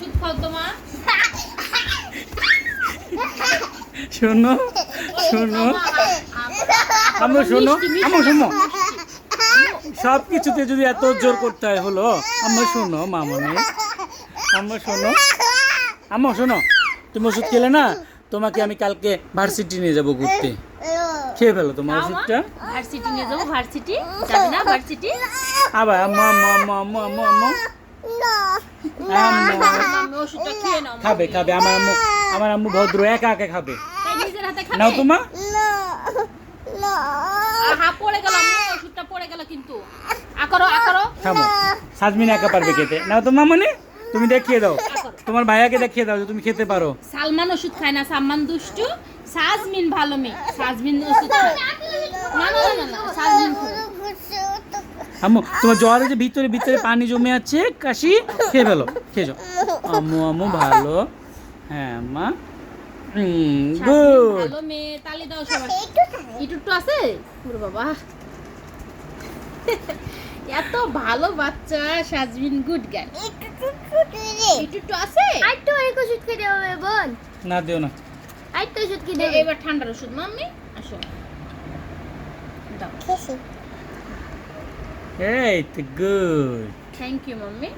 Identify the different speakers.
Speaker 1: ওষুধ খাও তো মা।
Speaker 2: শোনো শোনো আম্মু শোনো আম্মু শোনো সব কিছুতে যদি এত জোর করতে হয় হলো আম্মু শোনো মামনি আম্মু শোনো আম্মু শোনো তুমি ওষুধ খেলে না তোমাকে আমি কালকে ভার্সিটি নিয়ে যাবো ঘুরতে খেয়ে ফেলো তোমার ওষুধটা
Speaker 1: ভার্সিটি নিয়ে যাবো। ভার্সিটি যাবে না? ভার্সিটি
Speaker 2: আবার আম্মু আম্মু আম্মু আম্মু আম্মু আম্মু
Speaker 1: আমি ওষুধটা খেয়ে নাও।
Speaker 2: খাবে খাবে আমার আম্মু ভদ্র একা একা খাবে
Speaker 1: তাই নিজের হাতে খাবে।
Speaker 2: নাও তোমা
Speaker 1: আহা পড়ে গেল আম্মু, ওষুধটা পড়ে গেল কিন্তু। আকরো আকরো।
Speaker 2: খাবো সাজমিন একা পারবে খেতে নাও তো মামনি তুমি দেখিয়ে দাও তোমার ভাইয়াকে দেখিয়ে দাও যে তুমি খেতে পারো
Speaker 1: সালমান ওষুধ খায় না, সালমান দুষ্টু, সাজমিন ভালো মেয়ে, সাজমিন ওষুধ খায় না। না না না না, সাজমিন খায়।
Speaker 2: আম্মু তোমার জ্বরে যে ভিতরে ভিতরে পানি জমে আছে কাশি খেয়ে ফেলো খেয়ে যাও আম্মু আম্মু ভালো হ্যাঁ মা
Speaker 1: সাজমিন
Speaker 2: গুড
Speaker 1: ভালো মেয়ে, তালি দাও সবাই। ইটুটু আছে? ওরে বাবা, এত ভালো বাচ্চা সাজমিন, গুড গার্ল। ইটুটু আছে?
Speaker 3: আইতো এক ওষুধ খেতে হবে বোন।
Speaker 2: না দিও না
Speaker 3: আইতো ওষুধ খেতে হবে।
Speaker 1: এবার ঠান্ডার ওষুধ মাম্মি আসো দাও।
Speaker 3: খেয়েছি।
Speaker 2: এই তো গুড
Speaker 1: থ্যাংক ইউ মাম্মি।